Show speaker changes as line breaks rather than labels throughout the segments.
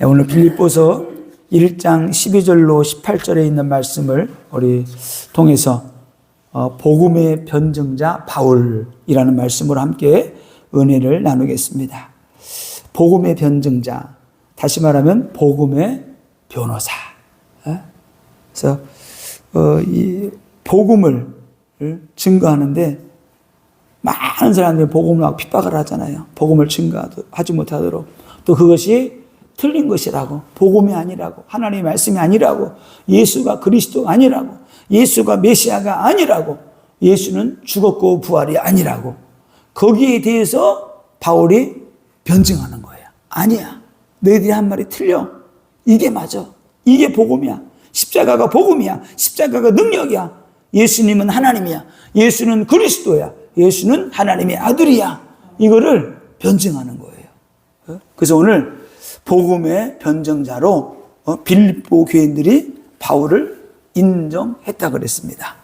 오늘 빌립보서 1장 12절로 18절에 있는 말씀을 우리 통해서 복음의 변증자 바울이라는 말씀으로 함께 은혜를 나누겠습니다. 복음의 변증자, 다시 말하면 복음의 변호사. 그래서 이 복음을 증거하는데 많은 사람들이 복음을 막 핍박을 하잖아요. 복음을 증거하지 못하도록. 또 그것이 틀린 것이라고, 복음이 아니라고, 하나님의 말씀이 아니라고, 예수가 그리스도가 아니라고, 예수가 메시아가 아니라고, 예수는 죽었고 부활이 아니라고, 거기에 대해서 바울이 변증하는 거예요. 아니야, 너희들이 한 말이 틀려. 이게 맞아. 이게 복음이야. 십자가가 복음이야. 십자가가 능력이야. 예수님은 하나님이야. 예수는 그리스도야. 예수는 하나님의 아들이야. 이거를 변증하는 거예요. 그래서 오늘 복음의 변증자로 빌립보 교인들이 바울을 인정했다 그랬습니다.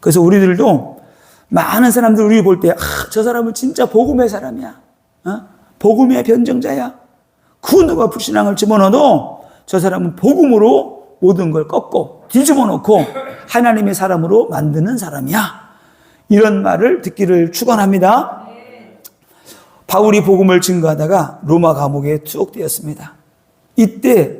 그래서 우리들도 많은 사람들 우리 볼 때 저 사람은 진짜 복음의 사람이야. 복음의 변증자야. 그 누가 불신앙을 집어넣어도 저 사람은 복음으로 모든 걸 꺾고 뒤집어 놓고 하나님의 사람으로 만드는 사람이야. 이런 말을 듣기를 축원합니다. 바울이 복음을 증거하다가 로마 감옥에 투옥되었습니다. 이때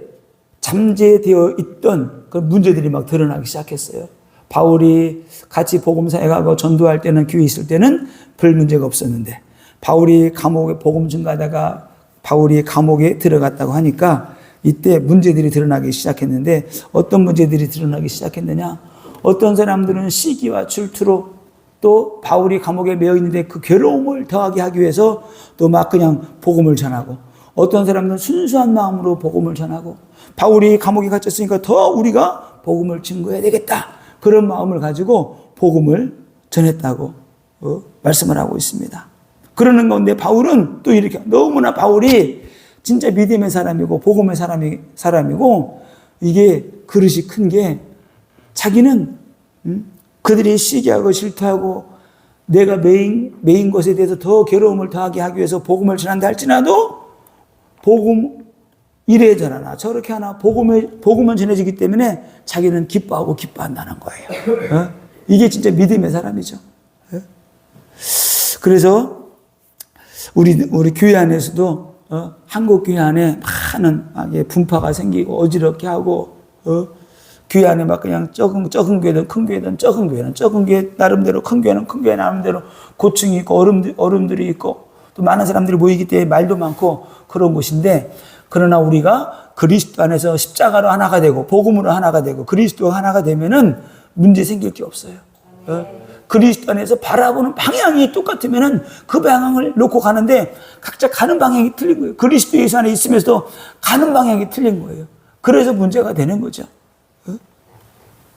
잠재되어 있던 그 문제들이 막 드러나기 시작했어요. 바울이 같이 복음사에 가고 전도할 때는 교회에 있을 때는 별 문제가 없었는데 바울이 감옥에 복음 증거하다가 바울이 감옥에 들어갔다고 하니까 이때 문제들이 드러나기 시작했는데 어떤 문제들이 드러나기 시작했느냐? 어떤 사람들은 시기와 질투로 또 바울이 감옥에 매여 있는데 그 괴로움을 더하게 하기 위해서 또 막 그냥 복음을 전하고 어떤 사람들은 순수한 마음으로 복음을 전하고 바울이 감옥에 갇혔으니까 더 우리가 복음을 증거해야 되겠다. 그런 마음을 가지고 복음을 전했다고 말씀을 하고 있습니다. 그러는 가운데 바울은 또 이렇게 너무나 바울이 진짜 믿음의 사람이고 복음의 사람이고 이게 그릇이 큰 게 자기는 그들이 시기하고 질투하고 내가 메인 것에 대해서 더 괴로움을 더하게 하기 위해서 복음을 전한다 할지라도 복음 이래저래나 저렇게 하나 복음은 전해지기 때문에 자기는 기뻐하고 기뻐한다는 거예요. 이게 진짜 믿음의 사람이죠. 그래서 우리 교회 안에서도 한국 교회 안에 많은 분파가 생기고 어지럽게 하고 교회 안에 막 그냥 적은 교회든 큰 교회든 적은 교회 나름대로 큰 교회는 큰 교회 나름대로 고충이 있고 어려움들이 있고 또 많은 사람들이 모이기 때문에 말도 많고 그런 곳인데 그러나 우리가 그리스도 안에서 십자가로 하나가 되고 복음으로 하나가 되고 그리스도가 하나가 되면은 문제 생길 게 없어요. 그리스도 안에서 바라보는 방향이 똑같으면은 그 방향을 놓고 가는데 각자 가는 방향이 틀린 거예요. 그리스도 예수 안에 있으면서도 가는 방향이 틀린 거예요. 그래서 문제가 되는 거죠.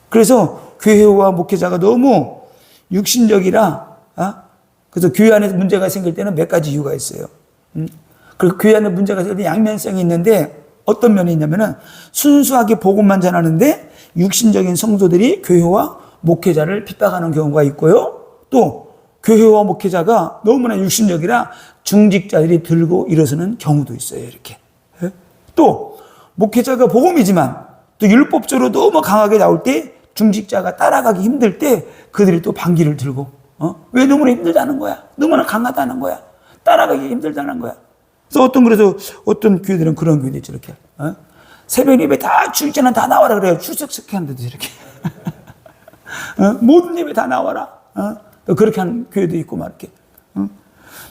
그래서 교회와 목회자가 너무 육신적이라, 그래서 교회 안에서 문제가 생길 때는 몇 가지 이유가 있어요. 그리고 교회 안에 문제가 생길 때 양면성이 있는데 어떤 면이 있냐면은 순수하게 복음만 전하는데 육신적인 성도들이 교회와 목회자를 핍박하는 경우가 있고요. 또 교회와 목회자가 너무나 육신적이라 중직자들이 들고 일어서는 경우도 있어요. 이렇게. 또 목회자가 복음이지만 또 율법적으로 너무 강하게 나올 때 중직자가 따라가기 힘들 때 그들이 또 반기를 들고 왜 너무나 힘들다는 거야. 너무나 강하다는 거야. 따라가기 힘들다는 거야. 그래서 어떤 교회들은 그런 교회도 있죠. 이렇게 새벽 예배 다 주일제는 다 나와라 그래요. 출석시켰는데도 이렇게 모든 예배 다 나와라. 그렇게 하는 교회도 있고 막 이렇게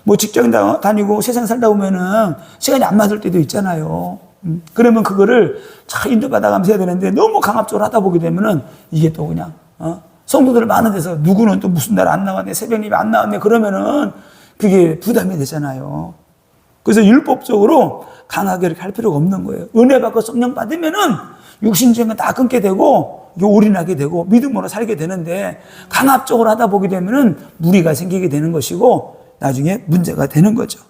뭐 직장 다니고 세상 살다 보면은 시간이 안 맞을 때도 있잖아요. 그러면 그거를 잘 인도받아가면서 해야 되는데 너무 강압적으로 하다 보게 되면은 이게 또 그냥 성도들 많은 데서 누구는 또 무슨 날 안 나왔네, 새벽 예배 안 나왔네 그러면은 그게 부담이 되잖아요. 그래서 율법적으로 강하게 이렇게 할 필요가 없는 거예요. 은혜 받고 성령 받으면은 육신적인 다 끊게 되고 올인하게 되고 믿음으로 살게 되는데 강압적으로 하다 보게 되면은 무리가 생기게 되는 것이고 나중에 문제가 되는 거죠.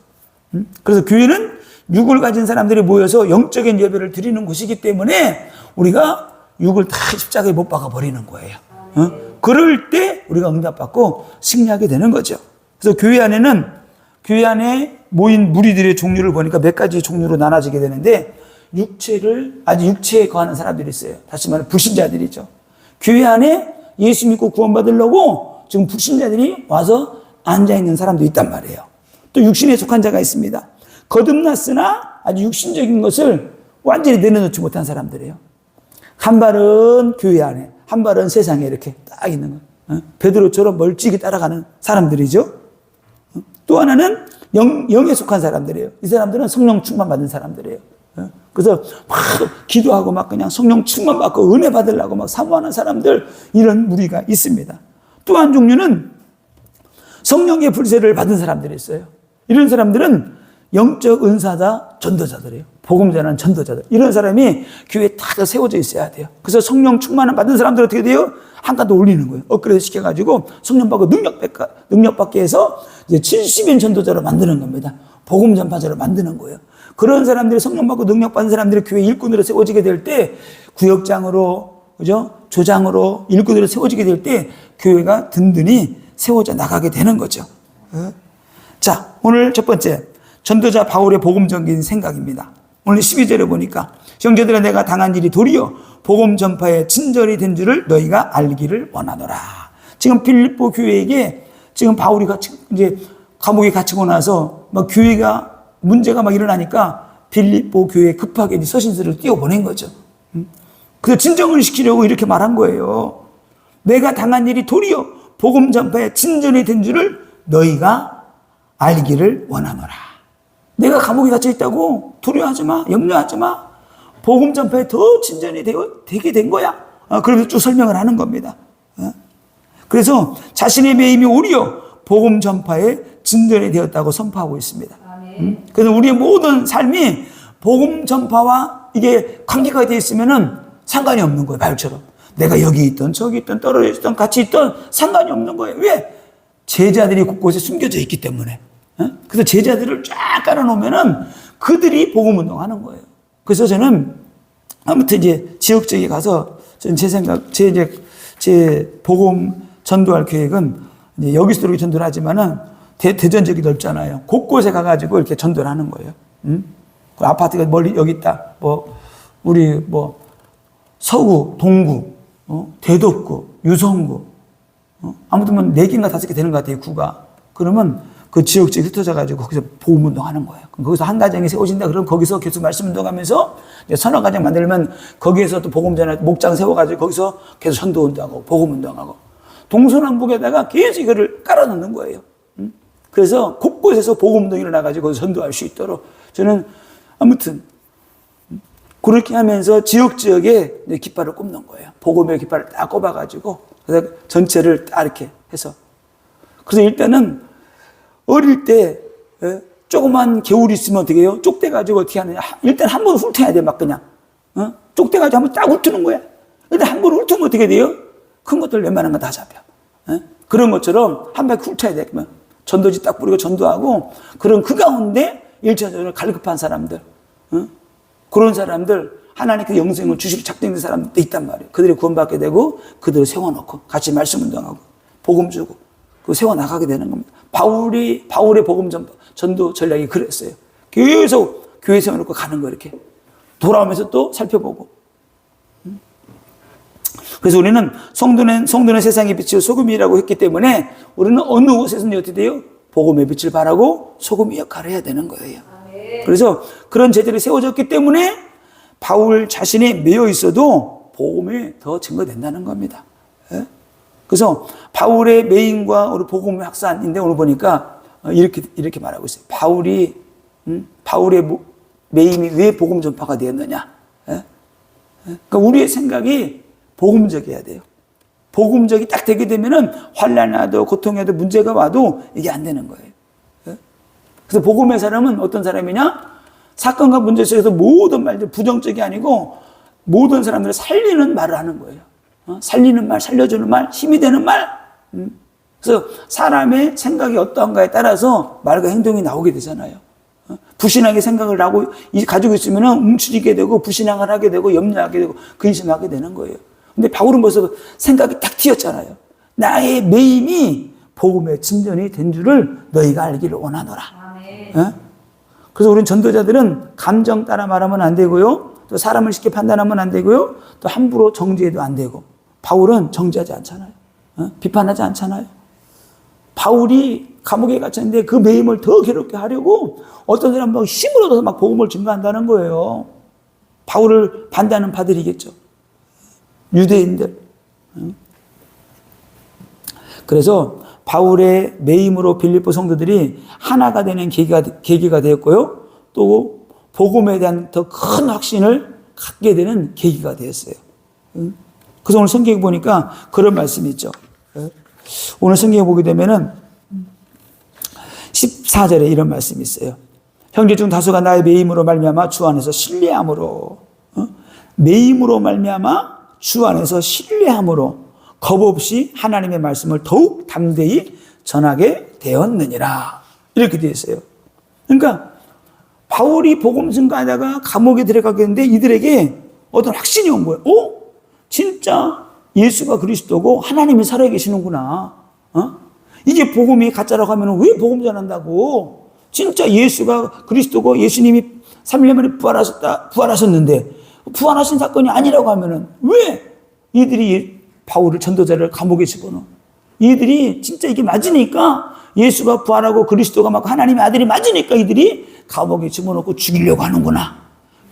그래서 교회는 육을 가진 사람들이 모여서 영적인 예배를 드리는 곳이기 때문에 우리가 육을 다 십자가에 못 박아 버리는 거예요. 그럴 때 우리가 응답받고 승리하게 되는 거죠. 그래서 교회 안에 모인 무리들의 종류를 보니까 몇 가지 종류로 나눠지게 되는데 아주 육체에 거하는 사람들이 있어요. 다시 말해 불신자들이죠. 교회 안에 예수 믿고 구원받으려고 지금 불신자들이 와서 앉아있는 사람도 있단 말이에요. 또 육신에 속한 자가 있습니다. 거듭났으나 아주 육신적인 것을 완전히 내려놓지 못한 사람들이에요. 한 발은 교회 안에, 한 발은 세상에 이렇게 딱 있는 거예요. 베드로처럼 멀찍이 따라가는 사람들이죠. 또 하나는 영에 속한 사람들이에요. 이 사람들은 성령 충만 받은 사람들이에요. 그래서 막 기도하고 막 그냥 성령 충만 받고 은혜 받으려고 막 사모하는 사람들, 이런 무리가 있습니다. 또 한 종류는 성령의 불세를 받은 사람들이 있어요. 이런 사람들은 영적 은사자 전도자들이에요. 복음 전하는 전도자들. 이런 사람이 교회에 다 세워져 있어야 돼요. 그래서 성령 충만을 받은 사람들 어떻게 돼요? 한 칸 더 올리는 거예요. 업그레이드 시켜가지고 성령 받고 능력 받게 해서 이제 70인 전도자로 만드는 겁니다. 복음 전파자로 만드는 거예요. 그런 사람들이 성령 받고 능력 받은 사람들이 교회 일꾼으로 세워지게 될 때, 구역장으로, 그죠? 조장으로 일꾼으로 세워지게 될 때 교회가 든든히 세워져 나가게 되는 거죠. 자, 오늘 첫 번째 전도자 바울의 복음적인 생각입니다. 오늘 12절에 보니까 형제들아 내가 당한 일이 도리어 복음 전파에 친절히 된 줄을 너희가 알기를 원하노라. 지금 빌립보 교회에게 지금 바울이 이제 감옥에 갇히고 나서 막 교회가 문제가 막 일어나니까 빌립보 교회에 급하게 서신서를 띄워보낸 거죠. 그래서 진정을 시키려고 이렇게 말한 거예요. 내가 당한 일이 도리어 복음 전파에 친절히 된 줄을 너희가 알기를 원하노라. 내가 감옥에 갇혀 있다고 두려워하지 마, 염려하지 마. 복음 전파에 더 친절히 되게 된 거야. 그러면서 쭉 설명을 하는 겁니다. 그래서 자신의 매임이 오히려 복음 전파에 진전이 되었다고 선포하고 있습니다. 그래서 우리의 모든 삶이 복음 전파와 이게 관계가 되어 있으면은 상관이 없는 거예요. 바울처럼. 내가 여기 있던 저기 있던 떨어져 있던 같이 있던 상관이 없는 거예요. 왜? 제자들이 곳곳에 숨겨져 있기 때문에. 그래서 제자들을 쫙 깔아놓으면은 그들이 복음 운동하는 거예요. 그래서 저는 아무튼 이제 지역적에 가서 저는 제 복음 전도할 계획은 이제 여기서 이렇게 전도를 하지만은 대전적이 넓잖아요. 곳곳에 가가지고 이렇게 전도를 하는 거예요. 그 아파트가 멀리 여기 있다. 우리 서구, 동구, 대덕구, 유성구, 아무튼 4개인가 5개 되는 것 같아요, 구가. 그러면 그 지역지에 흩어져가지고 거기서 복음운동 하는 거예요. 거기서 한 가정이 세워진다 그러면 거기서 계속 말씀운동 하면서 서너 가정 만들면 거기에서 또 복음전에 목장 세워가지고 거기서 계속 전도운동하고 복음운동하고 동서남북에다가 계속 이거를 깔아놓는 거예요. 그래서 곳곳에서 복음운동이 일어나가지고 전도할 수 있도록 저는 아무튼 그렇게 하면서 지역에 깃발을 꼽는 거예요. 복음의 깃발을 딱 꼽아가지고 그래서 전체를 딱 이렇게 해서 그래서 일단은 어릴 때 조그만 개울이 있으면 어떻게 해요? 쪽대가지고 어떻게 하느냐. 일단 한 번 훑어야 돼. 막 그냥 쪽대가지고 한번 딱 훑는 거야. 일단 한 번 훑으면 어떻게 돼요? 큰 것들 웬만한 거 다 잡혀. 그런 것처럼 한 바퀴 훑어야 돼. 그러면 전도지 딱 뿌리고 전도하고 그런 그 가운데 1차적으로 갈급한 사람들 그런 사람들 하나님께 영생을 주시고 작정된 사람도 있단 말이에요. 그들이 구원받게 되고 그들을 세워놓고 같이 말씀 운동하고 복음 주고 그 세워나가게 되는 겁니다. 바울의 복음 전도 전략이 그랬어요. 계속 교회 세워놓고 가는 거 이렇게 돌아오면서 또 살펴보고. 그래서 우리는 성도는 세상의 빛이요 소금이라고 했기 때문에 우리는 어느 곳에서는 어떻게 돼요? 복음의 빛을 발하고 소금의 역할을 해야 되는 거예요. 그래서 그런 제자들이 세워졌기 때문에 바울 자신이 매여 있어도 복음이 더 증거된다는 겁니다. 그래서 바울의 매임과 우리 복음의 확산인데 오늘 보니까 이렇게 말하고 있어요. 바울의 매임이 왜 복음 전파가 되었느냐? 그러니까 우리의 생각이 복음적이어야 돼요. 복음적이 딱 되게 되면은 환난이 와도 고통에도 문제가 와도 이게 안 되는 거예요. 그래서 복음의 사람은 어떤 사람이냐? 사건과 문제 속에서 모든 말들 부정적이 아니고 모든 사람들을 살리는 말을 하는 거예요. 살리는 말, 살려주는 말, 힘이 되는 말. 그래서 사람의 생각이 어떠한가에 따라서 말과 행동이 나오게 되잖아요. 불신하게 생각을 가지고 있으면 움츠리게 되고 불신앙을 하게 되고 염려하게 되고 근심하게 되는 거예요. 근데 바울은 벌써 생각이 딱 튀었잖아요. 나의 매임이 복음의 진전이 된 줄을 너희가 알기를 원하노라. 그래서 우리는 전도자들은 감정 따라 말하면 안 되고요. 또 사람을 쉽게 판단하면 안 되고요. 또 함부로 정죄해도 안 되고. 바울은 정죄하지 않잖아요. 비판하지 않잖아요. 바울이 감옥에 갇혔는데 그 매임을 더 괴롭게 하려고 어떤 사람 막 힘을 얻어서 막 복음을 증거한다는 거예요. 바울을 반대하는 바들이겠죠. 유대인들. 그래서 바울의 매임으로 빌립보 성도들이 하나가 되는 계기가 되었고요. 또 복음에 대한 더 큰 확신을 갖게 되는 계기가 되었어요. 그래서 오늘 성경에 보니까 그런 말씀이 있죠. 오늘 성경에 보게 되면은 14절에 이런 말씀이 있어요. 형제 중 다수가 나의 매임으로 말미암아 주 안에서 신뢰함으로, 매임으로 말미암아 주 안에서 신뢰함으로 겁없이 하나님의 말씀을 더욱 담대히 전하게 되었느니라. 이렇게 되어 있어요. 그러니까 바울이 복음 증거하다가 감옥에 들어가겠는데 이들에게 어떤 확신이 온 거예요. 진짜 예수가 그리스도고 하나님이 살아계시는구나. 이게 복음이 가짜라고 하면 왜 복음 전한다고? 진짜 예수가 그리스도고 예수님이 3일 만에 부활하셨는데 부활하신 사건이 아니라고 하면은 왜 이들이 바울을 전도자를 감옥에 집어넣어? 이들이 진짜 이게 맞으니까 예수가 부활하고 그리스도가 막 하나님의 아들이 맞으니까 이들이 감옥에 집어넣고 죽이려고 하는구나.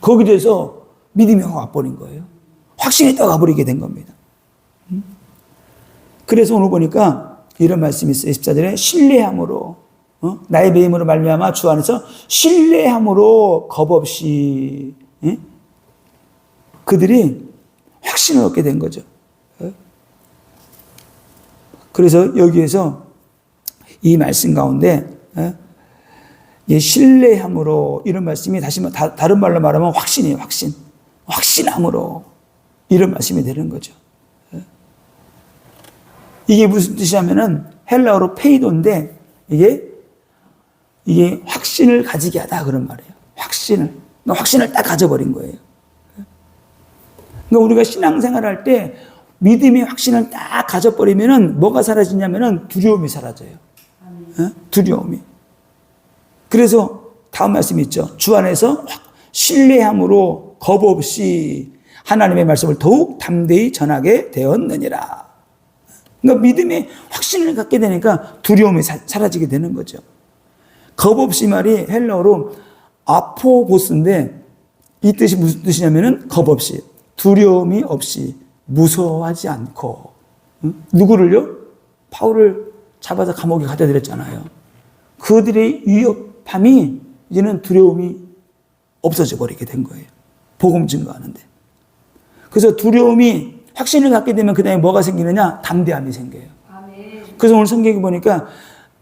거기에 대해서 믿음이 와버린 거예요. 확신이 딱 와버리게 된 겁니다. 그래서 오늘 보니까 이런 말씀이 있어요. 14절에 신뢰함으로, 나의 매임으로 말미암아 주 안에서 신뢰함으로 겁없이, 그들이 확신을 얻게 된 거죠. 그래서 여기에서 이 말씀 가운데 신뢰함으로 이런 말씀이 다른 말로 말하면 확신이에요. 확신함으로 이런 말씀이 되는 거죠. 이게 무슨 뜻이냐면은 헬라어로 페이도인데 이게 확신을 가지게 하다 그런 말이에요. 확신을 딱 가져버린 거예요. 그러니까 우리가 신앙생활 할 때 믿음의 확신을 딱 가져버리면은 뭐가 사라지냐면은 두려움이 사라져요. 두려움이. 그래서 다음 말씀이 있죠. 주 안에서 신뢰함으로 겁없이 하나님의 말씀을 더욱 담대히 전하게 되었느니라. 그러니까 믿음의 확신을 갖게 되니까 두려움이 사라지게 되는 거죠. 겁없이 말이 헬라어로 아포보스인데 이 뜻이 무슨 뜻이냐면은 겁없이, 두려움이 없이, 무서워하지 않고. 누구를요? 바울을 잡아서 감옥에 갖다 드렸잖아요. 그들의 위협함이 이제는 두려움이 없어져 버리게 된 거예요. 복음 증거하는데. 그래서 두려움이 확신을 갖게 되면 그 다음에 뭐가 생기느냐? 담대함이 생겨요. 그래서 오늘 성경에 보니까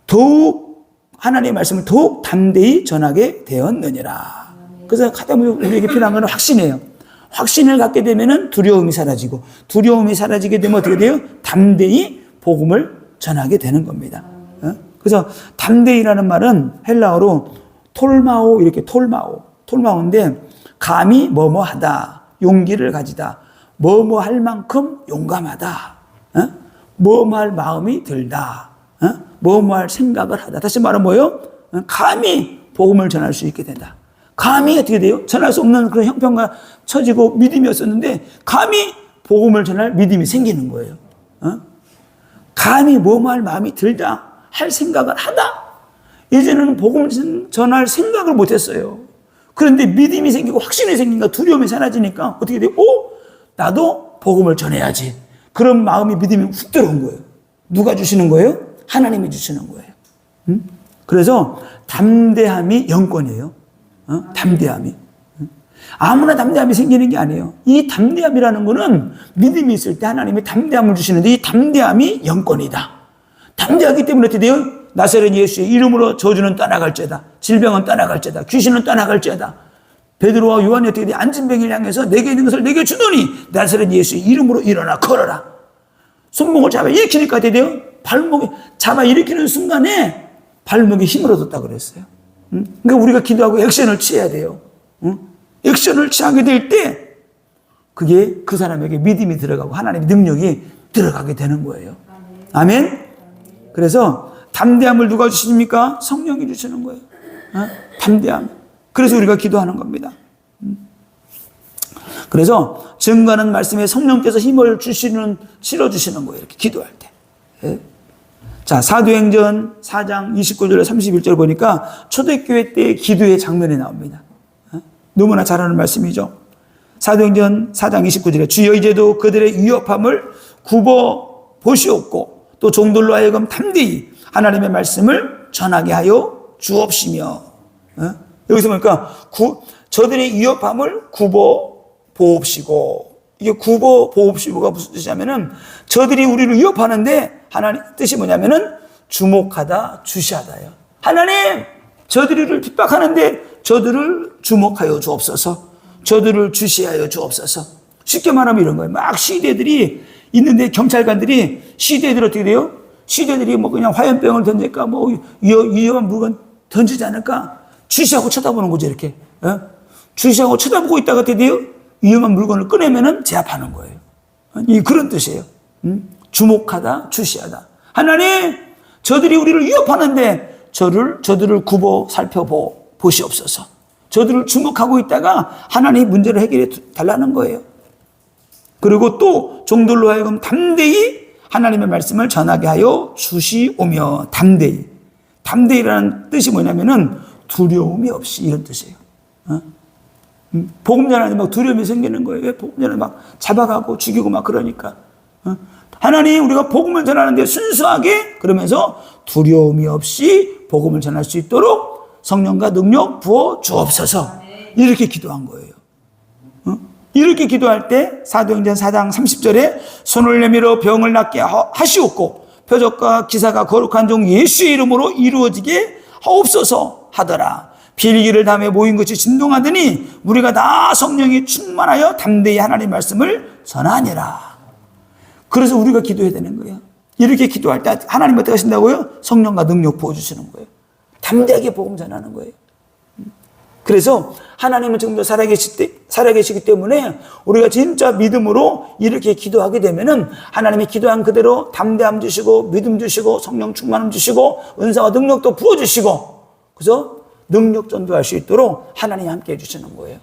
더욱 하나님의 말씀을 더욱 담대히 전하게 되었느니라. 그래서 가장 우리에게 필요한 건 확신이에요. 확신을 갖게 되면 두려움이 사라지고, 두려움이 사라지게 되면 어떻게 돼요? 담대히 복음을 전하게 되는 겁니다. 그래서 담대히라는 말은 헬라어로 톨마오, 이렇게 톨마오인데 감히 뭐뭐하다, 용기를 가지다, 뭐뭐할 만큼 용감하다, 뭐뭐할 마음이 들다, 뭐뭐할 생각을 하다. 다시 말하면 뭐예요? 감히 복음을 전할 수 있게 된다. 감히 어떻게 돼요? 전할 수 없는 그런 형편과 처지고 믿음이었었는데 감히 복음을 전할 믿음이 생기는 거예요. 감히 뭐뭐할 마음이 들다, 할 생각을 하다. 이제는 복음을 전할 생각을 못했어요. 그런데 믿음이 생기고 확신이 생기니까 두려움이 사라지니까 어떻게 돼요? 나도 복음을 전해야지. 그런 마음이 믿음이 훅 들어온 거예요. 누가 주시는 거예요? 하나님이 주시는 거예요. 그래서 담대함이 영권이에요. 담대함이. 아무나 담대함이 생기는 게 아니에요. 이 담대함이라는 거는 믿음이 있을 때 하나님이 담대함을 주시는데 이 담대함이 영권이다. 담대하기 때문에 어떻게 돼요? 나사렛 예수의 이름으로 저주는 떠나갈지어다. 질병은 떠나갈지어다. 귀신은 떠나갈지어다. 베드로와 요한이 어떻게 돼? 앉은 병을 향해서 내게 있는 것을 내게 주더니 나사렛 예수의 이름으로 일어나 걸어라. 손목을 잡아 일으키니까 어떻게 돼요? 발목에 잡아 일으키는 순간에 발목에 힘을 얻었다 그랬어요. 그러니까 우리가 기도하고 액션을 취해야 돼요. 액션을 취하게 될 때 그게 그 사람에게 믿음이 들어가고 하나님의 능력이 들어가게 되는 거예요. 아멘? 그래서 담대함을 누가 주십니까? 성령이 주시는 거예요. 담대함. 그래서 우리가 기도하는 겁니다. 그래서 증거하는 말씀에 성령께서 힘을 실어주시는 거예요. 이렇게 기도할 때. 예? 자, 사도행전 4장 29절에 31절 보니까 초대교회 때 기도의 장면이 나옵니다. 너무나 잘 아는 말씀이죠. 사도행전 4장 29절에 주여 이제도 그들의 위협함을 굽어 보시옵고 또 종들로 하여금 담대히 하나님의 말씀을 전하게 하여 주옵시며. 여기서 보니까 저들의 위협함을 굽어 보옵시고, 이게 굽어 보옵시고가 무슨 뜻이냐면은 저들이 우리를 위협하는데 하나님 뜻이 뭐냐면은 주목하다 주시하다예요. 하나님, 저들이 우리를 핍박하는데 저들을 주목하여 주옵소서, 저들을 주시하여 주옵소서. 쉽게 말하면 이런 거예요. 막 시대들이 있는데 경찰관들이 시대들 어떻게 돼요? 시대들이 뭐 그냥 화염병을 던질까 뭐 위험한 물건 던지지 않을까 주시하고 쳐다보는 거죠. 이렇게 주시하고 쳐다보고 있다가 어떻게 돼요? 위험한 물건을 꺼내면은 제압하는 거예요. 이 그런 뜻이에요. 주목하다 주시하다. 하나님, 저들이 우리를 위협하는데 저들을 굽어 살펴보시옵소서. 저들을 주목하고 있다가 하나님이 문제를 해결해 달라는 거예요. 그리고 또 종들로 하여금 담대히 하나님의 말씀을 전하게 하여 주시오며. 담대히라는 뜻이 뭐냐면은 두려움이 없이, 이런 뜻이에요. 복음 전하는데 막 두려움이 생기는 거예요. 왜? 복음 전하는데 막 잡아가고 죽이고 막 그러니까. 하나님, 우리가 복음을 전하는데 순수하게 그러면서 두려움이 없이 복음을 전할 수 있도록 성령과 능력 부어 주옵소서. 이렇게 기도한 거예요. 이렇게 기도할 때 사도행전 4장 30절에 손을 내밀어 병을 낫게 하시옵고 표적과 기사가 거룩한 종 예수의 이름으로 이루어지게 하옵소서 하더라. 빌기를 담에 모인 것이 진동하더니 우리가 다 성령이 충만하여 담대히 하나님의 말씀을 전하니라. 그래서 우리가 기도해야 되는 거예요. 이렇게 기도할 때 하나님 어떻게 하신다고요? 성령과 능력 부어주시는 거예요. 담대하게 복음 전하는 거예요. 그래서 하나님은 지금도 살아계시기 때문에 우리가 진짜 믿음으로 이렇게 기도하게 되면은 하나님이 기도한 그대로 담대함 주시고 믿음 주시고 성령 충만함 주시고 은사와 능력도 부어주시고, 그래서 능력 전도할 수 있도록 하나님이 함께 해주시는 거예요.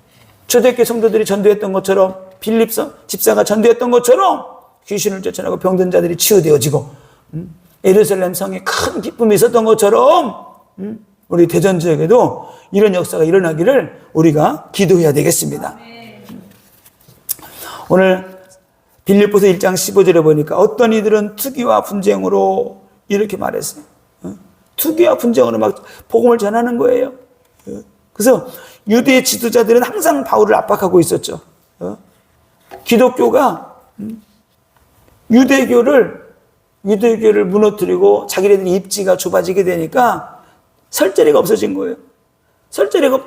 초대교회 성도들이 전도했던 것처럼, 빌립 집사가 전도했던 것처럼 귀신을 쫓아내고 병든 자들이 치유되어지고, 예루살렘 성에 큰 기쁨이 있었던 것처럼 우리 대전 지역에도 이런 역사가 일어나기를 우리가 기도해야 되겠습니다. 오늘 빌립보서 1장 15절에 보니까 어떤 이들은 투기와 분쟁으로 이렇게 말했어요. 투기와 분쟁으로 막 복음을 전하는 거예요. 그래서 유대 지도자들은 항상 바울을 압박하고 있었죠. 기독교가 유대교를 무너뜨리고 자기네들 입지가 좁아지게 되니까 설 자리가 없어진 거예요. 설 자리가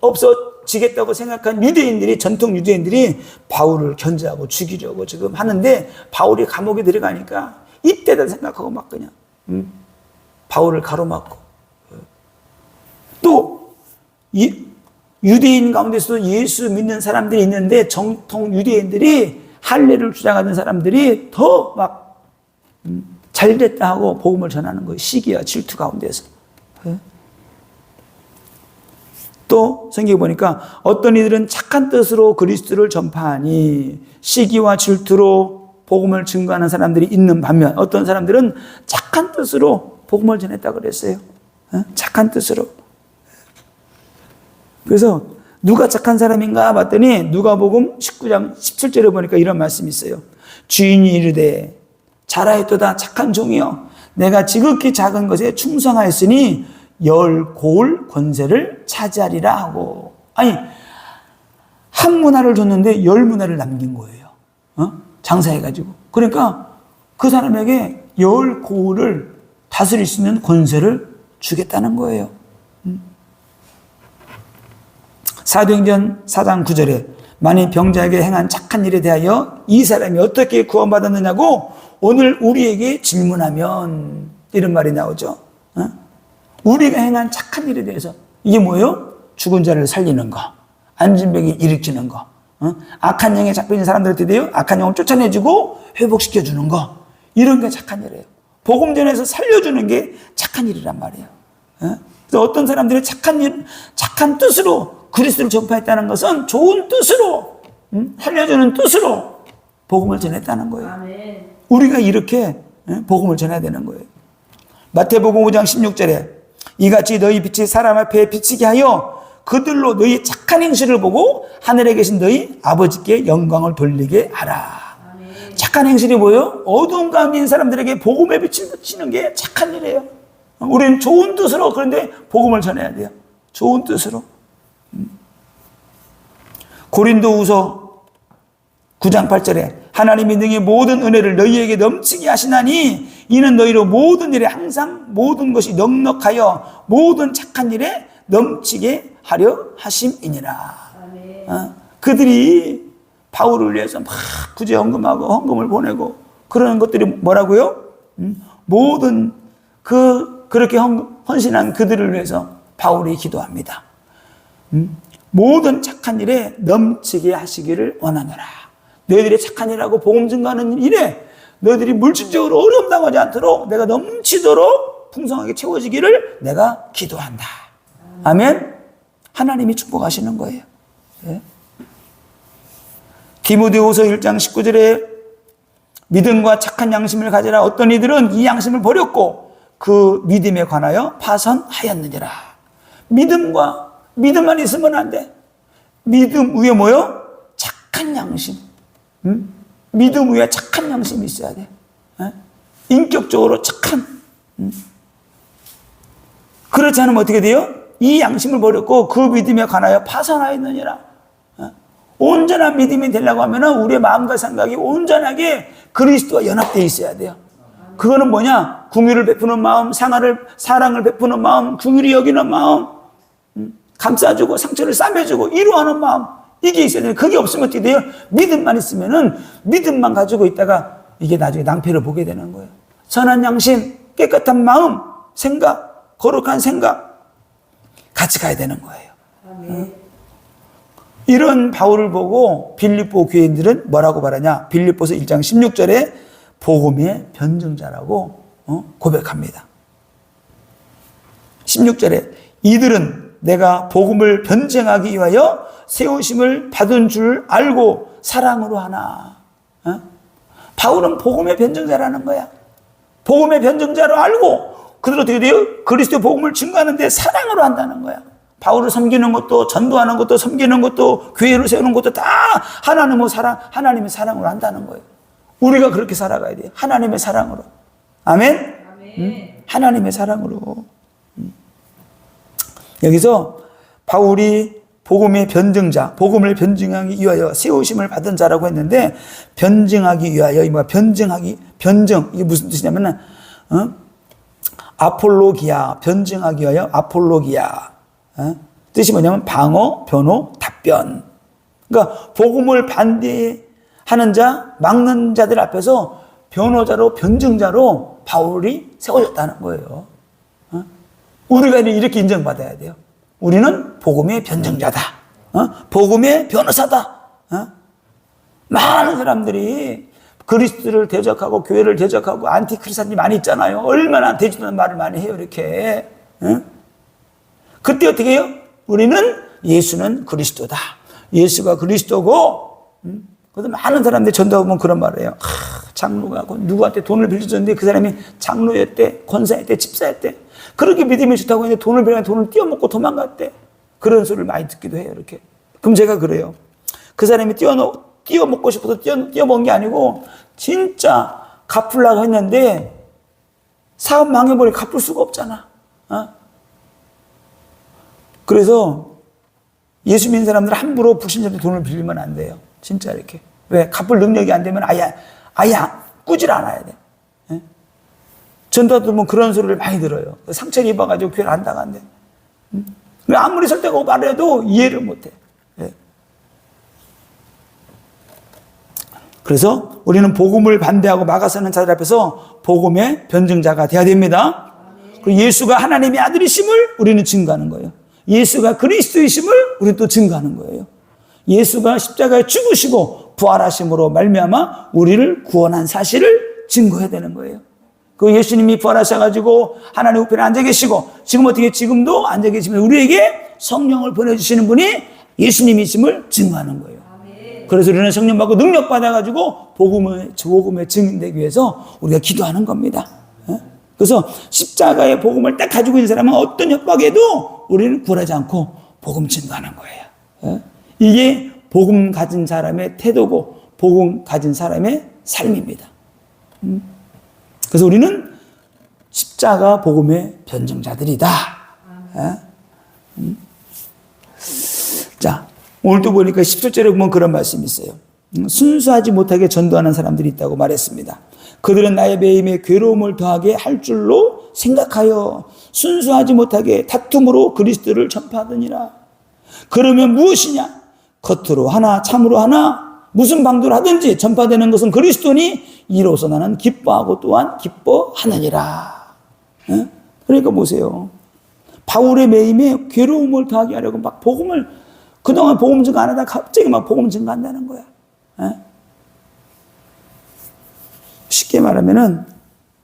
없어지겠다고 생각한 유대인들이, 전통 유대인들이 바울을 견제하고 죽이려고 지금 하는데, 바울이 감옥에 들어가니까 이때다 생각하고 막 그냥 바울을 가로막고, 또 유대인 가운데서도 예수 믿는 사람들이 있는데 정통 유대인들이 할례를 주장하는 사람들이 더 막 잘됐다 하고 복음을 전하는 거예요. 시기와 질투 가운데서. 또 성경에 보니까 어떤 이들은 착한 뜻으로 그리스도를 전파하니 시기와 질투로 복음을 증거하는 사람들이 있는 반면 어떤 사람들은 착한 뜻으로 복음을 전했다고 그랬어요. 착한 뜻으로. 그래서 누가 착한 사람인가 봤더니 누가복음 19장 17절에 보니까 이런 말씀이 있어요. 주인이 이르되 잘하였도다 착한 종이여, 내가 지극히 작은 것에 충성하였으니 10고을 권세를 차지하리라 하고. 아니, 한 문화를 줬는데 10문화를 남긴 거예요. 장사해가지고. 그러니까 그 사람에게 10고을을 다스릴 수 있는 권세를 주겠다는 거예요. 사도행전 4장 9절에 만일 병자에게 행한 착한 일에 대하여 이 사람이 어떻게 구원받았느냐고 오늘 우리에게 질문하면, 이런 말이 나오죠. 우리가 행한 착한 일에 대해서, 이게 뭐예요? 죽은 자를 살리는 거, 앉은 병이 일으키는 거, 악한 영에 잡혀있는 사람들한테 돼요? 악한 영을 쫓아내주고 회복시켜주는 거, 이런 게 착한 일이에요. 복음 전에서 살려주는 게 착한 일이란 말이에요. 그래서 어떤 사람들이 착한 뜻으로 그리스도를 전파했다는 것은 좋은 뜻으로, 살려주는 뜻으로 복음을 전했다는 거예요.
아멘.
우리가 이렇게 복음을 전해야 되는 거예요. 마태복음 5장 16절에 이같이 너희 빛이 사람 앞에 비치게 하여 그들로 너희 착한 행실을 보고 하늘에 계신 너희 아버지께 영광을 돌리게 하라.
아멘.
착한 행실이 뭐예요? 어두운 가운데 있는 사람들에게 복음의 빛을 비치는 게 착한 일이에요. 우리는 좋은 뜻으로 그런데 복음을 전해야 돼요. 좋은 뜻으로. 고린도후서 9장 8절에 하나님이 능히 모든 은혜를 너희에게 넘치게 하시나니 이는 너희로 모든 일에 항상 모든 것이 넉넉하여 모든 착한 일에 넘치게 하려 하심이니라.
아멘.
그들이 바울을 위해서 막 구제 헌금하고 헌금을 보내고 그러는 것들이 뭐라고요? 모든 그렇게 헌신한 그들을 위해서 바울이 기도합니다. 모든 착한 일에 넘치게 하시기를 원하노라. 너희들이 착한 일하고 복음 증거하는 일에 너희들이 물질적으로 어려움 당하지 않도록 내가 넘치도록 풍성하게 채워지기를 내가 기도한다. 아멘. 하나님이 축복하시는 거예요. 네. 디모데후서 1장 19절에 믿음과 착한 양심을 가지라. 어떤 이들은 이 양심을 버렸고 그 믿음에 관하여 파선하였느니라. 믿음만 있으면 안 돼. 믿음 위에 뭐요? 착한 양심. 믿음 위에 착한 양심이 있어야 돼. 인격적으로 착한. 그렇지 않으면 어떻게 돼요? 이 양심을 버렸고 그 믿음에 관하여 파선하였느니라. 온전한 믿음이 되려고 하면 우리의 마음과 생각이 온전하게 그리스도와 연합되어 있어야 돼요. 그거는 뭐냐? 긍휼을 베푸는 마음, 사랑을 베푸는 마음, 긍휼히 여기는 마음, 감싸주고 상처를 싸매주고 이루하는 마음, 이게 있어야 돼요. 그게 없으면 어떻게 돼요? 믿음만 있으면은 믿음만 가지고 있다가 이게 나중에 낭패를 보게 되는 거예요. 선한 양심, 깨끗한 마음, 생각, 거룩한 생각 같이 가야 되는 거예요.
아멘.
이런 바울을 보고 빌립보 교인들은 뭐라고 말하냐? 빌립보서 1장 16절에 복음의 변증자라고 고백합니다. 16절에 이들은 내가 복음을 변증하기 위하여 세우심을 받은 줄 알고 사랑으로 하나. 바울은 복음의 변증자라는 거야. 복음의 변증자로 알고 그들 어떻게 돼요? 그리스도의 복음을 증거하는데 사랑으로 한다는 거야. 바울을 섬기는 것도 전도하는 것도 섬기는 것도 교회를 세우는 것도 다 하나님의 사랑으로 한다는 거예요. 우리가 그렇게 살아가야 돼요. 하나님의 사랑으로. 아멘?
아멘.
하나님의 사랑으로. 여기서 바울이 복음의 변증자, 복음을 변증하기 위하여 세우심을 받은 자라고 했는데 변증하기 위하여 변증 이게 무슨 뜻이냐면은 아폴로기아, 변증하기 위하여 아폴로기아. 뜻이 뭐냐면 방어, 변호, 답변. 그러니까 복음을 반대하는 자, 막는 자들 앞에서 변호자로, 변증자로 바울이 세워졌다는 거예요. 우리가 이렇게 인정받아야 돼요. 우리는 복음의 변증자다. 복음의 변호사다. 많은 사람들이 그리스도를 대적하고 교회를 대적하고 안티크리스찬이 많이 있잖아요. 얼마나 되지도 않는 말을 많이 해요. 이렇게. 그때 어떻게 해요? 우리는 예수는 그리스도다. 예수가 그리스도고. 그래서 많은 사람들이 전도하고 보면 그런 말을 해요. 장로가 누구한테 돈을 빌려줬는데 그 사람이 장로였대, 권사였대, 집사였대. 그렇게 믿음이 좋다고 했는데 돈을 빌려서 돈을 띄어먹고 도망갔대. 그런 소리를 많이 듣기도 해요. 이렇게. 그럼 제가 그래요. 그 사람이 띄어먹고 싶어서 띄어먹은 게 아니고 진짜 갚으려고 했는데 사업 망해버리고 갚을 수가 없잖아. 그래서 예수 믿는 사람들은 함부로 불신자한테 돈을 빌리면 안 돼요. 진짜 이렇게. 왜? 갚을 능력이 안 되면 아예 꾸질 않아야 돼. 전도도 뭐 그런 소리를 많이 들어요. 상처를 입어가지고 교회를 안 나간대. 아무리 설득하고 말해도 이해를 못 해. 그래서 우리는 복음을 반대하고 막아서는 자들 앞에서 복음의 변증자가 되어야 됩니다. 그리고 예수가 하나님의 아들이심을 우리는 증거하는 거예요. 예수가 그리스도이심을 우리는 또 증거하는 거예요. 예수가 십자가에 죽으시고 부활하심으로 말미암아 우리를 구원한 사실을 증거해야 되는 거예요. 그 예수님이 부활하셔가지고 하나님 우편에 앉아 계시고 지금 어떻게 지금도 앉아 계시면 우리에게 성령을 보내주시는 분이 예수님이심을 증거하는 거예요. 그래서 우리는 성령 받고 능력 받아가지고 복음의 증인되기 위해서 우리가 기도하는 겁니다. 그래서 십자가의 복음을 딱 가지고 있는 사람은 어떤 협박에도 우리는 굴하지 않고 복음 증거하는 거예요. 이게 복음 가진 사람의 태도고 복음 가진 사람의 삶입니다. 그래서 우리는 십자가 복음의 변증자들이다. 자, 오늘도 보니까 17절에 보면 그런 말씀이 있어요. 순수하지 못하게 전도하는 사람들이 있다고 말했습니다. 그들은 나의 매임에 괴로움을 더하게 할 줄로 생각하여 순수하지 못하게 다툼으로 그리스도를 전파하더니라. 그러면 무엇이냐? 겉으로 하나 참으로 하나 무슨 방도를 하든지 전파되는 것은 그리스도니 이로써 나는 기뻐하고 또한 기뻐하느니라. 그러니까 보세요. 바울의 매임에 괴로움을 더하게 하려고 막 복음을 그동안 복음 증거 안 하다가 갑자기 막 복음 증거한다는 거야. 쉽게 말하면은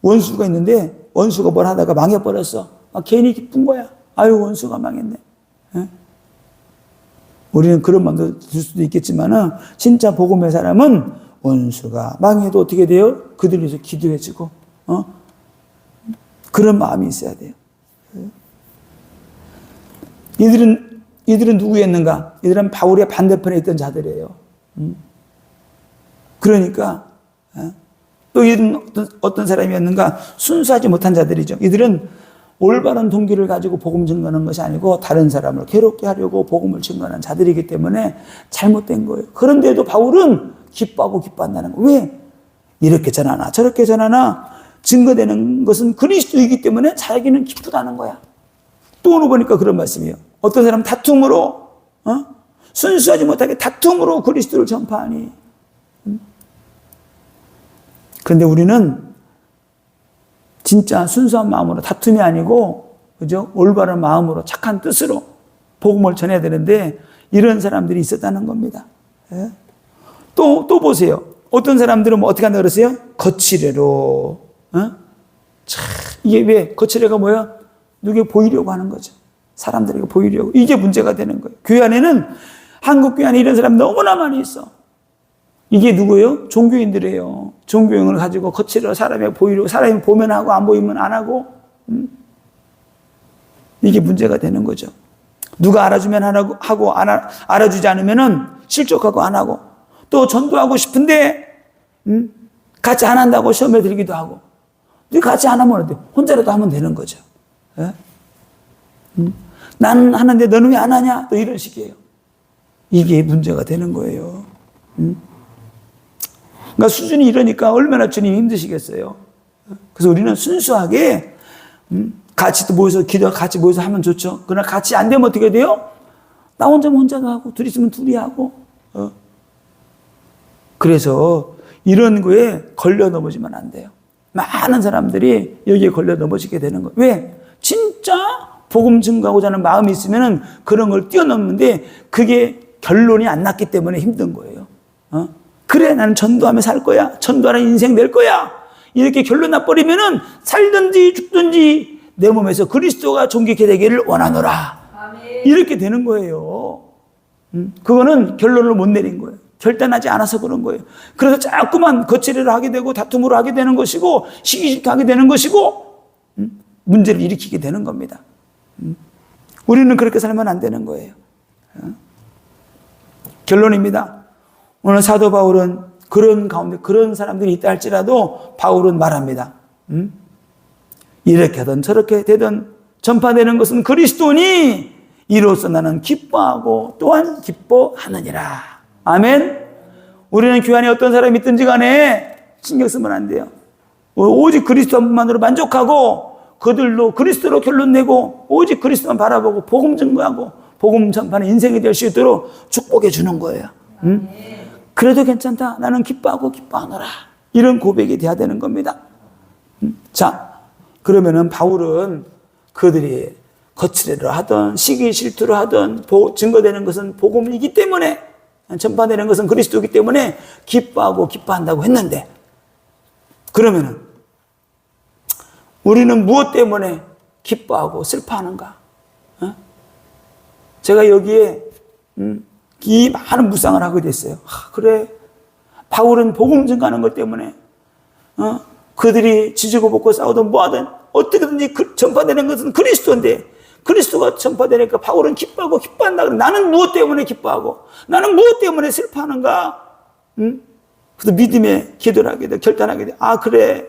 원수가 있는데 원수가 뭘 하다가 망해버렸어. 막 괜히 기쁜 거야. 아유 원수가 망했네. 우리는 그런 마음도 들 수도 있겠지만은 진짜 복음의 사람은 원수가 망해도 어떻게 돼요? 그들 위해서 기도해주고 그런 마음이 있어야 돼요. 이들은 누구였는가? 이들은 바울의 반대편에 있던 자들이에요. 그러니까 또 이들은 어떤 사람이었는가? 순수하지 못한 자들이죠. 이들은 올바른 동기를 가지고 복음 증거하는 것이 아니고 다른 사람을 괴롭게 하려고 복음을 증거하는 자들이기 때문에 잘못된 거예요. 그런데도 바울은 기뻐하고 기뻐한다는 거예요. 왜? 이렇게 전하나 저렇게 전하나 증거되는 것은 그리스도이기 때문에 자기는 기쁘다는 거야. 또 오늘 보니까 그런 말씀이에요. 어떤 사람은 다툼으로 순수하지 못하게 다툼으로 그리스도를 전파하니. 그런데 우리는 진짜 순수한 마음으로 다툼이 아니고 그죠? 올바른 마음으로 착한 뜻으로 복음을 전해야 되는데 이런 사람들이 있었다는 겁니다. 또 보세요. 어떤 사람들은 뭐 어떻게 한다 그러세요? 거칠애로. 이게 왜 거칠애가 뭐야? 누구에게 보이려고 하는 거죠. 사람들에게 보이려고. 이게 문제가 되는 거예요. 교회 안에는 한국 교회 안에 이런 사람 너무나 많이 있어. 이게 누구예요? 종교인들이에요. 종교형을 가지고 거칠어 사람에게 보이려고 사람이 보면 하고 안 보이면 안 하고 이게 문제가 되는 거죠. 누가 알아주면 하고 알아주지 않으면 실족하고 안 하고 또 전도하고 싶은데 같이 안 한다고 시험에 들기도 하고 같이 안 하면 어때? 혼자라도 하면 되는 거죠. 나는 하는데 너는 왜 안 하냐? 또 이런 식이에요. 이게 문제가 되는 거예요. 그러니까 수준이 이러니까 얼마나 주님이 힘드시겠어요. 그래서 우리는 순수하게 같이 또 모여서 기도 같이 모여서 하면 좋죠. 그러나 같이 안 되면 어떻게 돼요? 나 혼자면 혼자도 하고 둘이 있으면 둘이 하고. 그래서 이런 거에 걸려 넘어지면 안 돼요. 많은 사람들이 여기에 걸려 넘어지게 되는 거예요. 왜? 진짜 복음 증거하고자 하는 마음이 있으면 그런 걸 뛰어넘는데 그게 결론이 안 났기 때문에 힘든 거예요. 그래 나는 전도하며 살 거야. 전도하는 인생 낼 거야. 이렇게 결론 나버리면은 살든지 죽든지 내 몸에서 그리스도가 존귀케 되기를 원하노라. 이렇게 되는 거예요. 그거는 결론을 못 내린 거예요. 결단하지 않아서 그런 거예요. 그래서 자꾸만 거칠애를 하게 되고 다툼으로 하게 되는 것이고 시기질투하게 되는 것이고 문제를 일으키게 되는 겁니다. 우리는 그렇게 살면 안 되는 거예요. 결론입니다. 오늘 사도 바울은 그런 가운데 그런 사람들이 있다 할지라도 바울은 말합니다. 이렇게 하든 저렇게 되든 전파되는 것은 그리스도니 이로써 나는 기뻐하고 또한 기뻐하느니라. 아멘. 우리는 교회 안에 어떤 사람이 있든지 간에 신경 쓰면 안 돼요. 오직 그리스도 한 분만으로 만족하고 그들로 그리스도로 결론 내고 오직 그리스도만 바라보고 복음 증거하고 복음 전파는 인생이 될 수 있도록 축복해 주는 거예요. 그래도 괜찮다. 나는 기뻐하고 기뻐하노라. 이런 고백이 돼야 되는 겁니다. 자, 그러면은 바울은 그들이 거칠애를 하든 시기 질투를 하든 증거되는 것은 복음이기 때문에 전파되는 것은 그리스도이기 때문에 기뻐하고 기뻐한다고 했는데 그러면은 우리는 무엇 때문에 기뻐하고 슬퍼하는가? 제가 여기에 이 많은 묵상을 하게 됐어요. 그래, 바울은 복음 증가하는 것 때문에 그들이 지지고 볶고 싸우든 뭐하든 어떻게든지 전파되는 것은 그리스도인데 그리스도가 전파되니까 바울은 기뻐하고 기뻐한다. 나는 무엇 때문에 기뻐하고 나는 무엇 때문에 슬퍼하는가? 그래서 믿음의 기도를 하게 돼, 결단하게 돼. 그래,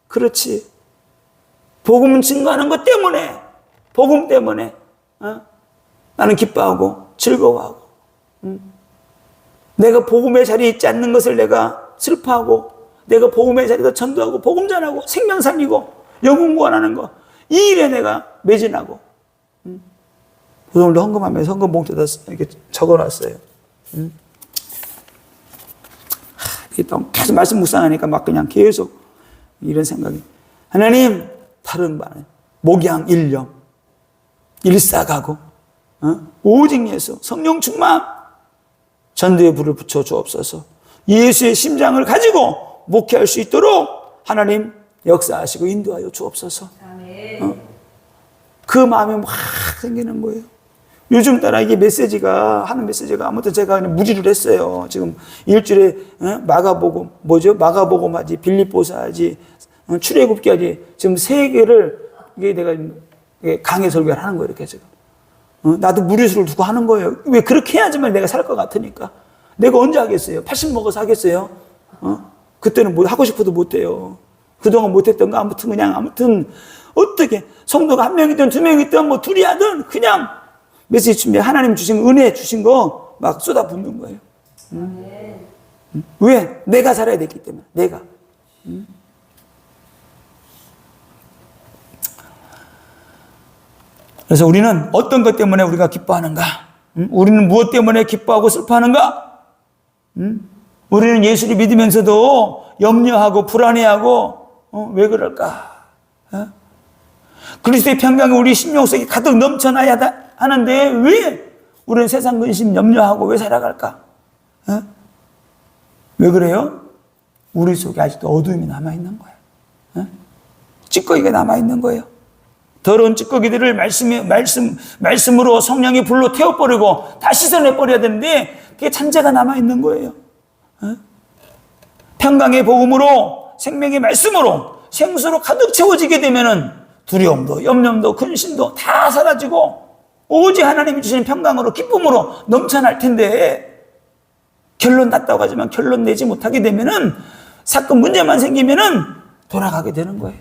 그렇지. 복음 증거하는 것 때문에, 복음 때문에 나는 기뻐하고 즐거워하고 내가 복음의 자리에 있지 않는 것을 내가 슬퍼하고 내가 복음의 자리에서 전도하고 복음 전하고 생명 살리고 영혼 구원하는 거 이 일에 내가 매진하고 오늘도 헌금하면서 헌금 봉투에다 이렇게 적어놨어요. 이게 또 계속 말씀 묵상하니까 막 그냥 계속 이런 생각이 하나님 다른 말은 목양 일념 일사가고 오직 예수 성령 충만 전도의 불을 붙여 주옵소서. 예수의 심장을 가지고 목회할 수 있도록 하나님 역사하시고 인도하여 주옵소서. 그 마음이 막 생기는 거예요. 요즘 따라 이게 하는 메시지가 아무튼 제가 그냥 무리를 했어요. 지금 일주일에 마가복음 마가복음 하지, 빌립보서 하지, 출애굽기 하지, 지금 3개를 이게 내가 강의 설교를 하는 거예요. 이렇게 지금. 나도 무리수를 두고 하는 거예요. 왜 그렇게 해야지만 내가 살 것 같으니까. 내가 언제 하겠어요? 80 먹어서 하겠어요? 그때는 뭐 하고 싶어도 못해요. 그동안 못했던 거 아무튼 어떻게 성도가 1명이든 2명이든 뭐 둘이 하든 그냥 메시지 준비 하나님 주신 은혜 주신 거 막 쏟아붓는 거예요. 왜? 내가 살아야 되기 때문에. 내가. 그래서 우리는 어떤 것 때문에 우리가 기뻐하는가? 우리는 무엇 때문에 기뻐하고 슬퍼하는가? 우리는 예수를 믿으면서도 염려하고 불안해하고 왜 그럴까? 그리스도의 평강이 우리 심령 속에 가득 넘쳐나야 하는데 왜 우리는 세상 근심 염려하고 왜 살아갈까? 왜 그래요? 우리 속에 아직도 어두움이 남아있는 거예요. 찌꺼기가 남아있는 거예요. 더러운 찌꺼기들을 말씀으로 성령의 불로 태워버리고 다 씻어내버려야 되는데 그게 잔재가 남아있는 거예요. 평강의 복음으로 생명의 말씀으로 생수로 가득 채워지게 되면은 두려움도 염려도 근심도 다 사라지고 오직 하나님이 주시는 평강으로 기쁨으로 넘쳐날 텐데 결론 났다고 하지만 결론 내지 못하게 되면은 사건 문제만 생기면은 돌아가게 되는 거예요.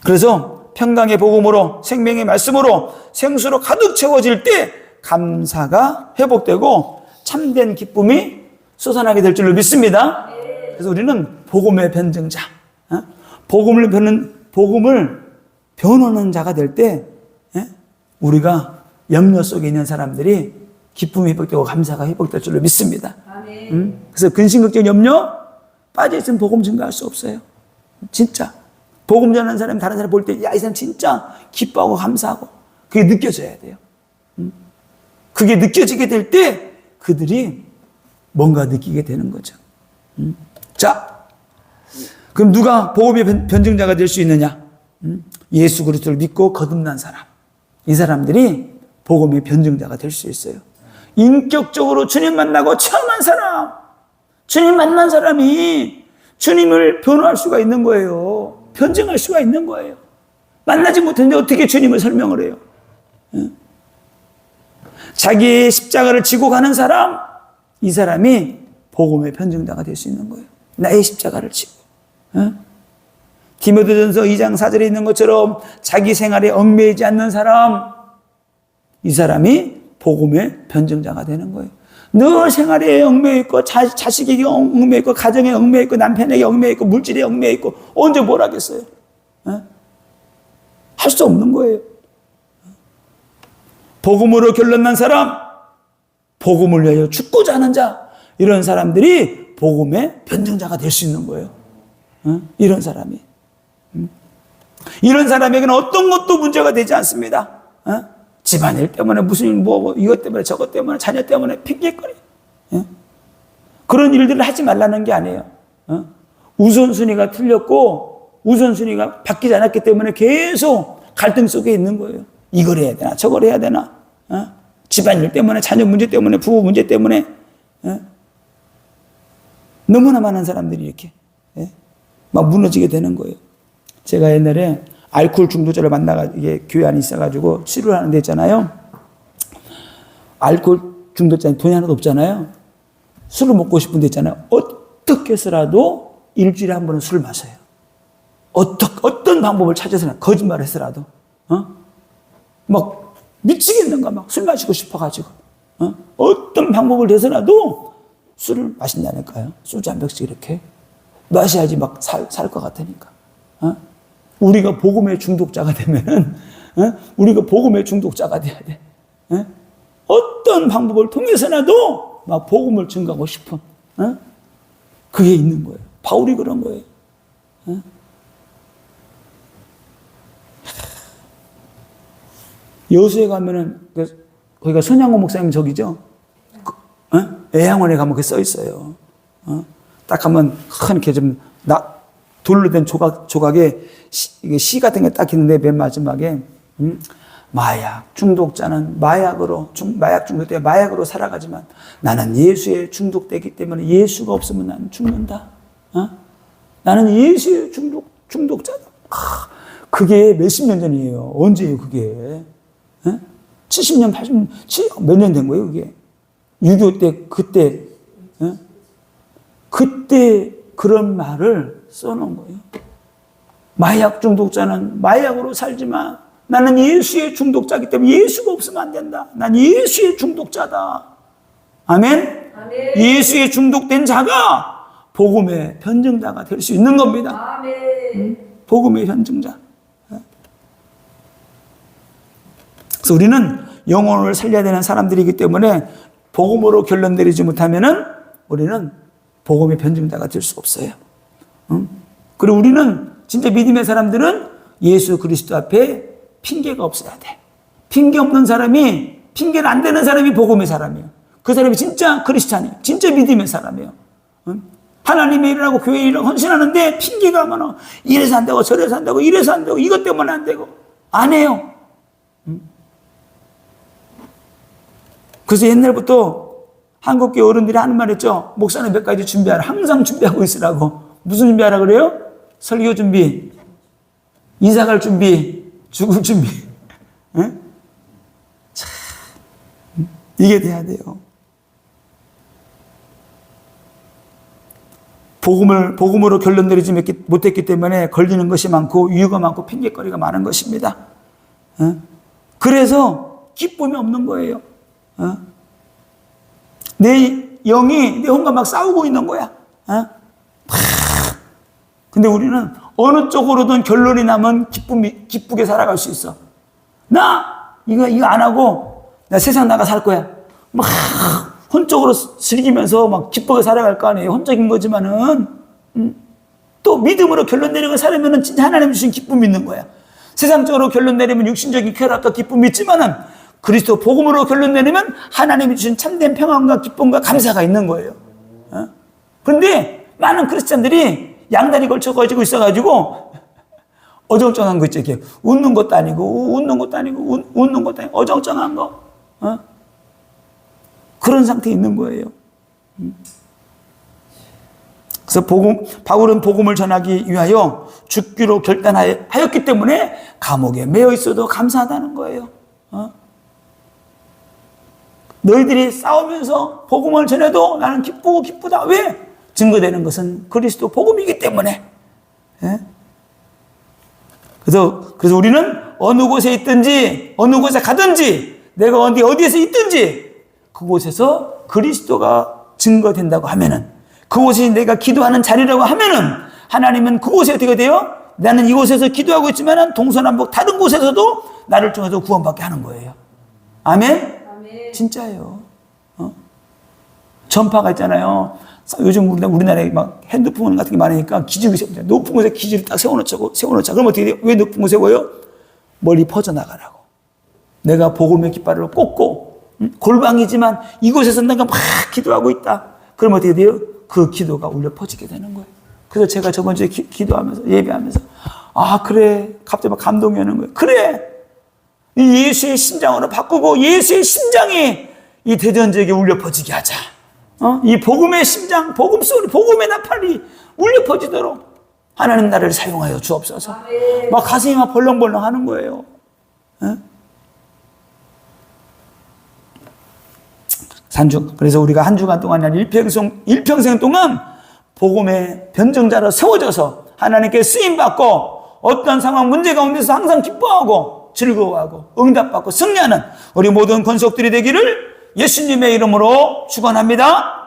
그래서 평강의 복음으로 생명의 말씀으로 생수로 가득 채워질 때 감사가 회복되고 참된 기쁨이 솟아나게 될 줄로 믿습니다. 그래서 우리는 복음의 변증자, 복음을 변호하는 자가 될 때 우리가 염려 속에 있는 사람들이 기쁨이 회복되고 감사가 회복될 줄로 믿습니다. 그래서 근심, 걱정, 염려 빠져있으면 복음 증거할 수 없어요. 진짜 복음 전하는 사람이 다른 사람 볼 때 야, 이 사람 진짜 기뻐하고 감사하고 그게 느껴져야 돼요. 그게 느껴지게 될 때 그들이 뭔가 느끼게 되는 거죠. 자, 그럼 누가 복음의 변증자가 될 수 있느냐? 예수 그리스도를 믿고 거듭난 사람. 이 사람들이 복음의 변증자가 될 수 있어요. 인격적으로 주님 만나고 처음한 사람, 주님 만난 사람이 주님을 변호할 수가 있는 거예요. 변증할 수가 있는 거예요. 만나지 못했는데 어떻게 주님을 설명을 해요? 자기의 십자가를 지고 가는 사람, 이 사람이 복음의 변증자가 될 수 있는 거예요. 나의 십자가를 지고. 디모데전서 2장 4절에 있는 것처럼 자기 생활에 얽매이지 않는 사람, 이 사람이 복음의 변증자가 되는 거예요. 늘 생활에 얽매여 있고 자식에게 얽매여 있고 가정에 얽매여 있고 남편에게 얽매여 있고 물질에 얽매여 있고 언제 뭘 하겠어요? 할 수 없는 거예요. 복음으로 결론난 사람, 복음을 위하여 죽고자 하는 자, 이런 사람들이 복음의 변증자가 될 수 있는 거예요. 이런 사람이. 이런 사람에게는 어떤 것도 문제가 되지 않습니다. 집안일 때문에 무슨 이것 때문에 저것 때문에 자녀 때문에 핑계거리. 그런 일들을 하지 말라는 게 아니에요. 우선순위가 틀렸고 우선순위가 바뀌지 않았기 때문에 계속 갈등 속에 있는 거예요. 이걸 해야 되나 저걸 해야 되나, 집안일 때문에, 자녀 문제 때문에, 부부 문제 때문에, 너무나 많은 사람들이 이렇게 막 무너지게 되는 거예요. 제가 옛날에 알코올 중독자를 이게 교회 안에 있어가지고 치료를 하는 데 있잖아요. 알코올 중독자는 돈이 하나도 없잖아요. 술을 먹고 싶은 데 있잖아요. 어떻게 해서라도 일주일에 한 번은 술을 마셔요. 어떤 방법을 찾아서는 거짓말을 해서라도, 막 미치겠는가, 막 술 마시고 싶어가지고, 어떤 방법을 내서라도 술을 마신다니까요. 소주 한 병씩 이렇게 마셔야지 막 살 것 같으니까. 우리가 복음의 중독자가 되면은, 우리가 복음의 중독자가 돼야 돼. 어떤 방법을 통해서라도 막 복음을 증거하고 싶은, 그게 있는 거예요. 바울이 그런 거예요. 여수에 가면은, 거기가 손양호 목사님 저기죠? 애양원에 가면 그게 써 있어요. 딱 하면 큰 이렇게 좀 돌로 된 조각에 시 같은 게 딱 있는데 맨 마지막에, 마약 중독자는 마약 중독 때 마약으로 살아가지만 나는 예수에 중독되기 때문에 예수가 없으면 나는 죽는다. 나는 예수의 중독자다. 그게 몇십 년 전이에요. 언제예요, 그게? 70년, 80년, 몇 년 된 거예요, 그게? 6.25 때, 그때 그런 말을 써놓은 거예요. 마약 중독자는 마약으로 살지만 나는 예수의 중독자이기 때문에 예수가 없으면 안 된다. 난 예수의 중독자다. 아멘?
아멘.
예수의 중독된 자가 복음의 변증자가 될 수 있는 겁니다.
아멘.
복음의 변증자. 그래서 우리는 영혼을 살려야 되는 사람들이기 때문에 복음으로 결론 내리지 못하면은 우리는 복음의 변증자가 될 수 없어요. 그리고 우리는 진짜 믿음의 사람들은 예수 그리스도 앞에 핑계가 없어야 돼. 핑계 없는 사람이, 핑계는 안 되는 사람이 복음의 사람이에요. 그 사람이 진짜 크리스찬이에요. 진짜 믿음의 사람이에요. 하나님의 일을 하고 교회 일을 헌신하는데 핑계가 많아. 이래서 안 되고 저래서 안 되고 이래서 안 되고 이것 때문에 안 되고 안 해요. 그래서 옛날부터 한국교회 어른들이 하는 말 있죠. 목사는 몇 가지 준비하라. 항상 준비하고 있으라고. 무슨 준비하라 그래요? 설교 준비, 이사갈 준비, 죽을 준비. 참, 이게 돼야 돼요. 복음으로 결론 내리지 못했기 때문에 걸리는 것이 많고 이유가 많고 핑계거리가 많은 것입니다. 그래서 기쁨이 없는 거예요. 내 영이 내 혼과 막 싸우고 있는 거야. 근데 우리는 어느 쪽으로든 결론이 나면 기쁘게 살아갈 수 있어. 나 이거 안 하고 나 세상 나가 살 거야. 막 혼적으로 즐기면서 막 기쁘게 살아갈 거 아니에요. 혼적인 거지만은 또 믿음으로 결론 내리고 살으면은 진짜 하나님 주신 기쁨이 있는 거야. 세상적으로 결론 내리면 육신적인 쾌락과 기쁨이 있지만은 그리스도 복음으로 결론 내리면 하나님이 주신 참된 평안과 기쁨과 감사가 있는 거예요. 그런데 많은 크리스찬들이 양다리 걸쳐가지고 있어가지고 어정쩡한 거 있죠. 이렇게 웃는 것도 아니고 어정쩡한 거. 그런 상태에 있는 거예요. 그래서 바울은 복음을 전하기 위하여 죽기로 결단하였기 때문에 감옥에 매여 있어도 감사하다는 거예요. 너희들이 싸우면서 복음을 전해도 나는 기쁘다. 왜? 증거되는 것은 그리스도 복음이기 때문에. 그래서 우리는 어느 곳에 있든지 어느 곳에 가든지 내가 어디에서 있든지 그곳에서 그리스도가 증거된다고 하면은, 그곳이 내가 기도하는 자리라고 하면은 하나님은 그곳에 어떻게 돼요? 나는 이곳에서 기도하고 있지만은 동서남북 다른 곳에서도 나를 통해서 구원받게 하는 거예요. 아멘?
아멘.
진짜예요. 전파가 있잖아요. 요즘 우리나라에 막 핸드폰 같은 게 많으니까 기지를 세우자. 높은 곳에 기지를 딱 세워놓자. 그럼 어떻게 돼요? 왜 높은 곳에 세워요? 멀리 퍼져나가라고. 내가 복음의 깃발을 꽂고 골방이지만 이곳에서 내가 막 기도하고 있다. 그럼 어떻게 돼요? 그 기도가 울려 퍼지게 되는 거예요. 그래서 제가 저번 주에 기도하면서 예배하면서 아 그래 갑자기 막 감동이 오는 거예요. 그래 이 예수의 심장으로 바꾸고 예수의 심장이 이 대전 지역에 울려 퍼지게 하자. 이 복음의 심장, 복음 소리, 복음의 나팔이 울려 퍼지도록 하나님 나라를 사용하여 주옵소서. 막 가슴이 막 벌렁벌렁 하는 거예요. 그래서 우리가 한 주간 동안 일평생 동안 복음의 변증자로 세워져서 하나님께 쓰임받고 어떤 상황 문제 가운데서 항상 기뻐하고 즐거워하고 응답받고 승리하는 우리 모든 권속들이 되기를 예수님의 이름으로 축원합니다.